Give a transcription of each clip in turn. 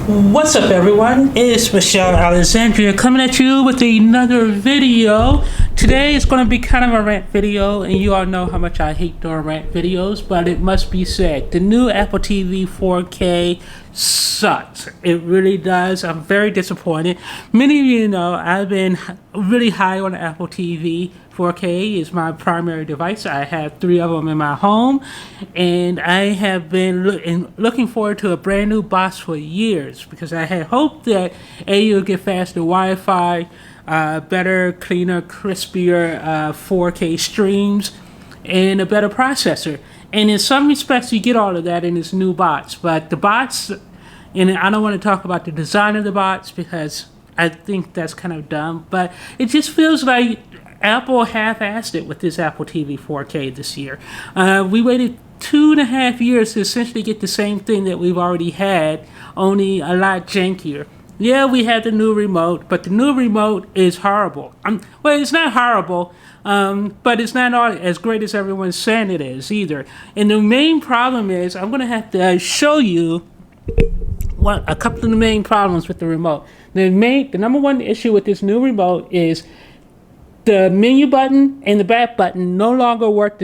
What's up, everyone? It's Michelle Alexandria coming at you with another video. Today is going to be kind of a rant video, and you all know how much I hate doing rant videos, but it must be said. The new Apple TV 4K sucks. It really does. I'm very disappointed. Many of you know I've been really high on Apple TV 4K. Is my primary device. I have 3 of them in my home, and I have been looking forward to a brand new box for years because I had hoped that you'll get faster Wi-Fi, better, cleaner, crispier 4K streams, and a better processor. And in some respects, you get all of that in this new box. But the box, and I don't want to talk about the design of the box because I think that's kind of dumb, but it just feels like Apple half-assed it with this Apple TV 4K this year. We waited 2.5 years to essentially get the same thing that we've already had, only a lot jankier. Yeah, we had the new remote, but the new remote is horrible. Well, it's not horrible, but it's not all as great as everyone's saying it is either. And the main problem is, I'm going to have to show you a couple of the main problems with the remote. The number one issue with this new remote is the menu button and the back button no longer work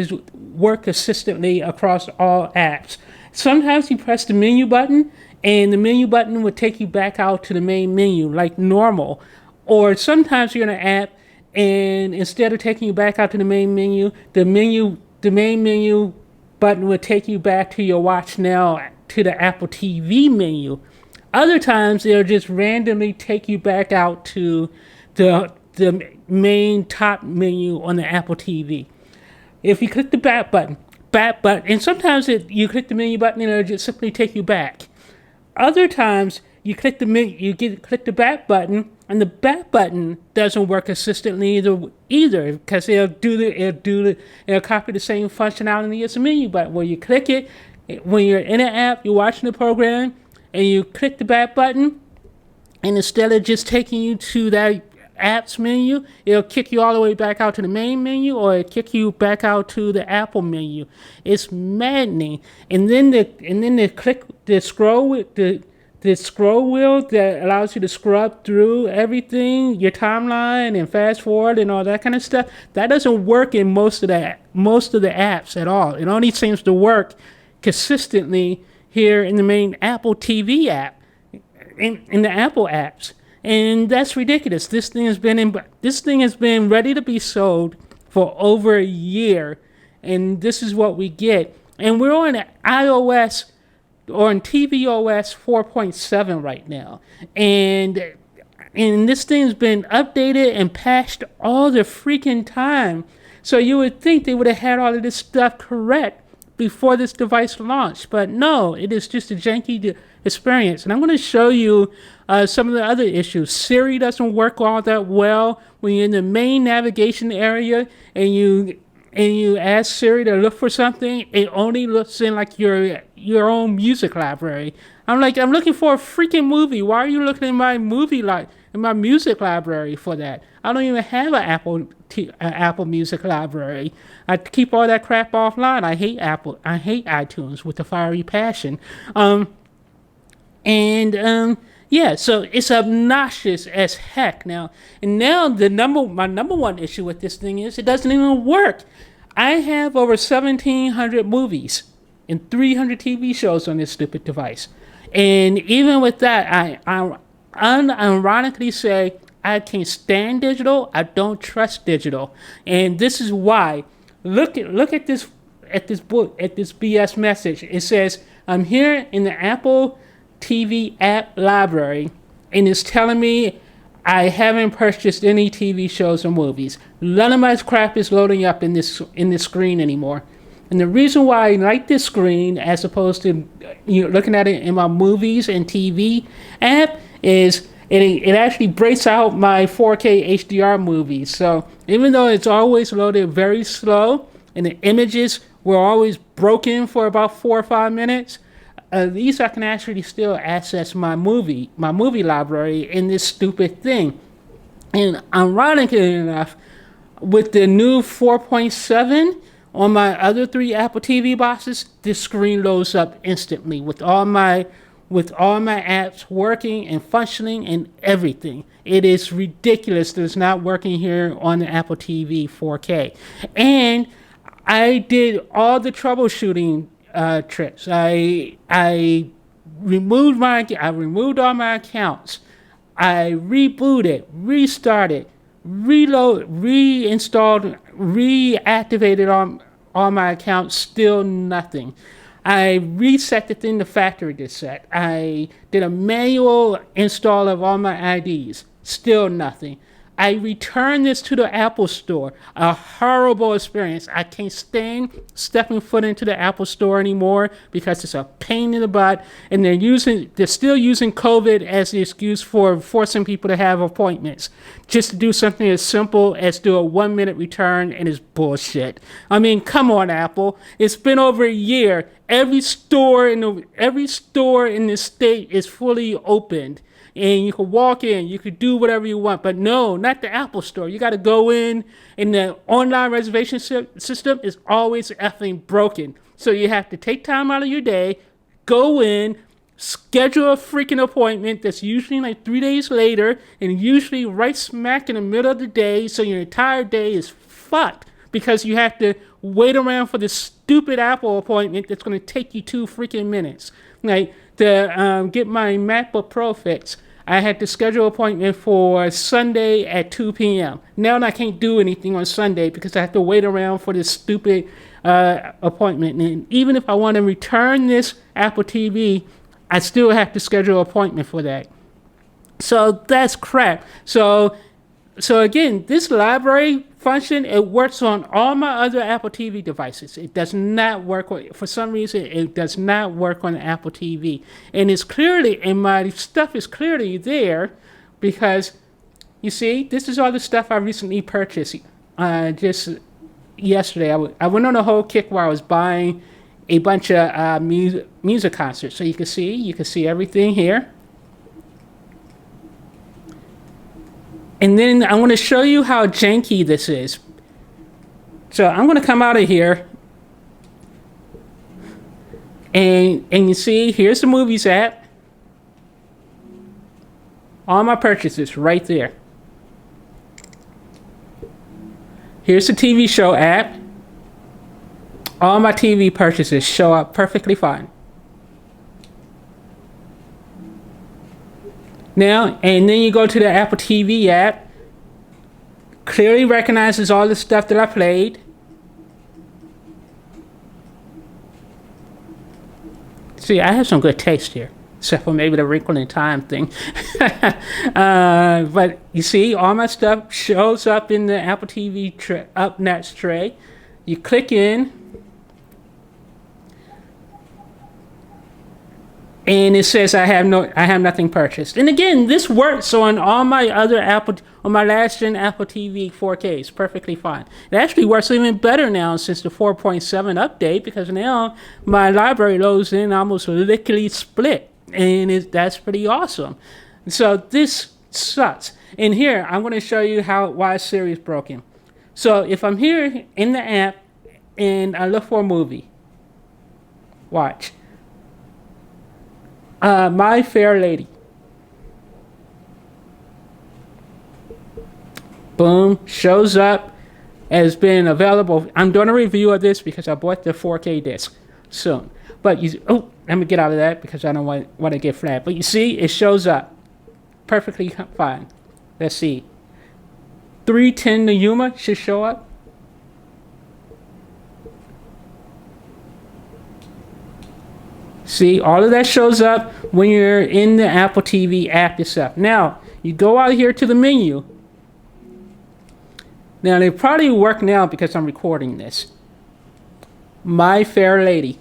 consistently across all apps. Sometimes you press the menu button and the menu button would take you back out to the main menu like normal. Or sometimes you're in an app and instead of taking you back out to the main menu, the main menu button would take you back to your Watch Now to the Apple TV menu. Other times they'll just randomly take you back out to the main top menu on the Apple TV. If you click the back button, and sometimes you click the menu button and it'll just simply take you back. Other times you click the back button and the back button doesn't work consistently either because it'll copy the same functionality as the menu button. Where you click it when you're in an app, you're watching the program, and you click the back button, and instead of just taking you to that apps menu, it'll kick you all the way back out to the main menu, or it'll kick you back out to the Apple menu. It's maddening. And then the scroll wheel that allows you to scrub through everything, your timeline and fast forward and all that kind of stuff, that doesn't work in most of the apps at all. It only seems to work consistently here in the main Apple TV app, in the Apple apps. And that's ridiculous. This thing has been ready to be sold for over a year, and this is what we get. And we're on iOS or on tvOS 4.7 right now, and this thing's been updated and patched all the freaking time. So you would think they would have had all of this stuff correct before this device launched, but no, it is just a janky experience. And I'm going to show you some of the other issues. Siri doesn't work all that well when you're in the main navigation area and you ask Siri to look for something. It only looks in like your own music library. I'm looking for a freaking movie. Why are you looking in my my music library for that? I don't even have an Apple Music library. I keep all that crap offline. I hate Apple. I hate iTunes with a fiery passion. Yeah, so it's obnoxious as heck now. And now my number one issue with this thing is it doesn't even work. I have over 1,700 movies and 300 TV shows on this stupid device. And even with that, I unironically say I can't stand digital. I don't trust digital. And this is why. Look at this BS message. It says, I'm here in the Apple TV app library, and it's telling me I haven't purchased any TV shows or movies. None of my crap is loading up in this screen anymore. And the reason why I like this screen as opposed to looking at it in my movies and TV app is it actually breaks out my 4K HDR movies. So even though it's always loaded very slow and the images were always broken for about 4 or 5 minutes, at least I can actually still access my movie library in this stupid thing. And ironically enough, with the new 4.7 on my other 3 Apple TV boxes, this screen loads up instantly with all my with all my apps working and functioning and everything. It is ridiculous that it's not working here on the Apple TV 4K. And I did all the troubleshooting tricks. I removed all my accounts. I rebooted, restarted, reinstalled, reactivated all my accounts. Still nothing. I reset the thing to factory reset. I did a manual install of all my IDs. Still nothing. I returned this to the Apple Store. A horrible experience. I can't stand stepping foot into the Apple Store anymore because it's a pain in the butt. And they're still using COVID as the excuse for forcing people to have appointments just to do something as simple as do a 1-minute return, and it's bullshit. I mean, come on, Apple. It's been over a year. Every store in the state is fully opened. And you can walk in, you could do whatever you want. But no, not the Apple Store. You got to go in, and the online reservation system is always effing broken. So you have to take time out of your day, go in, schedule a freaking appointment that's usually like 3 days later, and usually right smack in the middle of the day, so your entire day is fucked because you have to wait around for this stupid Apple appointment that's going to take you 2 freaking minutes. Like, to get my MacBook Pro fixed, I had to schedule an appointment for Sunday at 2 p.m. Now I can't do anything on Sunday because I have to wait around for this stupid appointment. And even if I want to return this Apple TV, I still have to schedule an appointment for that. So that's crap. So again, this library function, it works on all my other Apple TV devices. It does not work for some reason. It does not work on the Apple TV, and my stuff is clearly there because you see, this is all the stuff I recently purchased. Just yesterday, I went on a whole kick where I was buying a bunch of music concerts. So you can see everything here. And then I want to show you how janky this is. So I'm going to come out of here. And you see, here's the Movies app. All my purchases right there. Here's the TV show app. All my TV purchases show up perfectly fine. Now, and then you go to the Apple TV app. Clearly recognizes all the stuff that I played. See, I have some good taste here, except for maybe the wrinkle in time thing. But you see, all my stuff shows up in the Apple TV up next tray. You click in. And it says I have nothing purchased. And again, this works on all my other on my last gen Apple TV 4K. It's perfectly fine. It actually works even better now since the 4.7 update, because now my library loads in almost lickety split, and that's pretty awesome. So this sucks. And here I'm going to show you why Siri is broken. So if I'm here in the app and I look for a movie, watch. My Fair Lady. Boom, shows up as being available. I'm doing a review of this because I bought the 4K disc soon. But let me get out of that because I don't want to get flat. But you see, it shows up perfectly fine. Let's see. 310 to Yuma should show up. See, all of that shows up when you're in the Apple TV app itself. Now, you go out here to the menu. Now, they probably work now because I'm recording this. My Fair Lady.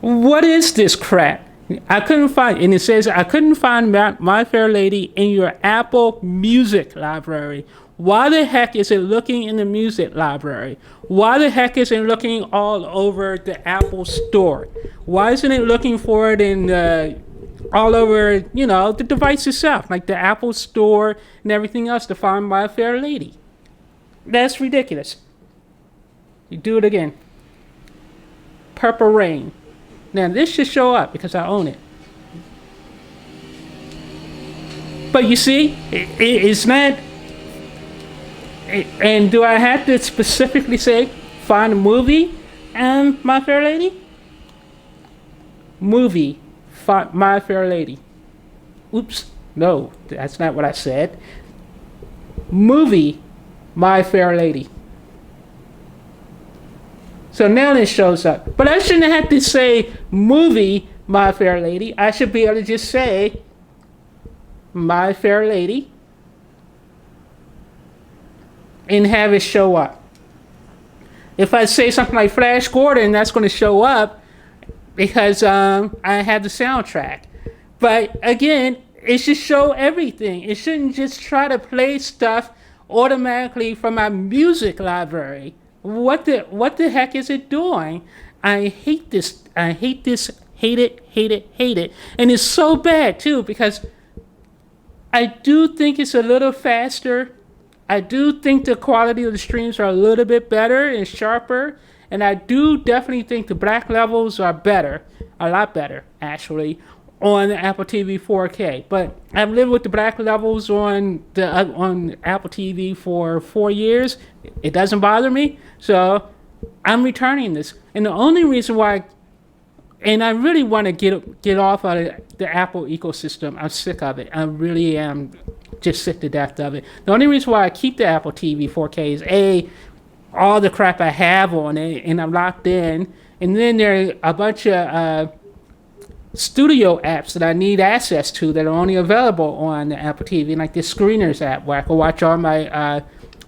What is this crap? I couldn't find, and it says I couldn't find My Fair Lady in your Apple Music library. Why the heck is it looking in the music library? Why the heck is it looking all over the Apple Store? Why isn't it looking for it in all over, the device itself, like the Apple Store and everything else to find My Fair Lady? That's ridiculous. You do it again. Purple Rain. Now this should show up because I own it. But you see, it's not. And do I have to specifically say find a movie and My Fair Lady? Movie, My Fair Lady. Oops, no, that's not what I said. Movie, My Fair Lady. So now this shows up. But I shouldn't have to say movie, My Fair Lady. I should be able to just say My Fair Lady and have it show up. If I say something like Flash Gordon, that's going to show up because I have the soundtrack. But again, it should show everything. It shouldn't just try to play stuff automatically from my music library. What the heck is it doing? I hate this. I hate this. Hate it, hate it, hate it. And it's so bad too because I do think it's a little faster. I do think the quality of the streams are a little bit better and sharper. And I do definitely think the black levels are better, a lot better actually, on the Apple TV 4K. But I've lived with the black levels on Apple TV for 4 years. It doesn't bother me, so I'm returning this. And the only reason why, and I really want to get off of the Apple ecosystem. I'm sick of it. I really am just sick to death of it. The only reason why I keep the Apple TV 4K is all the crap I have on it, and I'm locked in. And then there are a bunch of studio apps that I need access to that are only available on the Apple TV, like the Screeners app where I can watch all my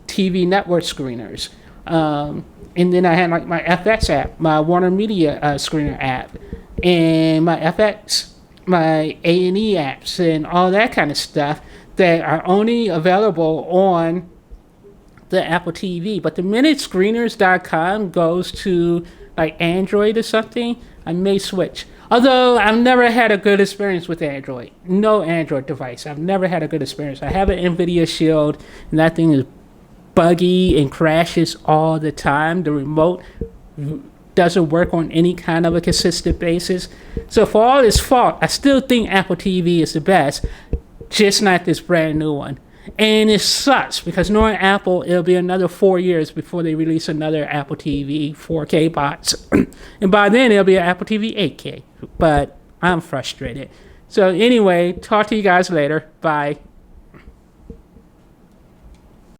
TV network screeners. And then I had like my FX app, my Warner Media screener app, and my FX, my A&E apps, and all that kind of stuff that are only available on the Apple TV. But the minute screeners.com goes to like Android or something, I may switch. Although I've never had a good experience with Android. No Android device. I've never had a good experience. I have an NVIDIA Shield, and that thing is buggy and crashes all the time. The remote doesn't work on any kind of a consistent basis. So for all its fault, I still think Apple TV is the best, just not this brand new one. And it sucks because knowing Apple, it'll be another 4 years before they release another Apple TV 4K box. And by then, it'll be an Apple TV 8K. But I'm frustrated. So anyway, talk to you guys later. Bye.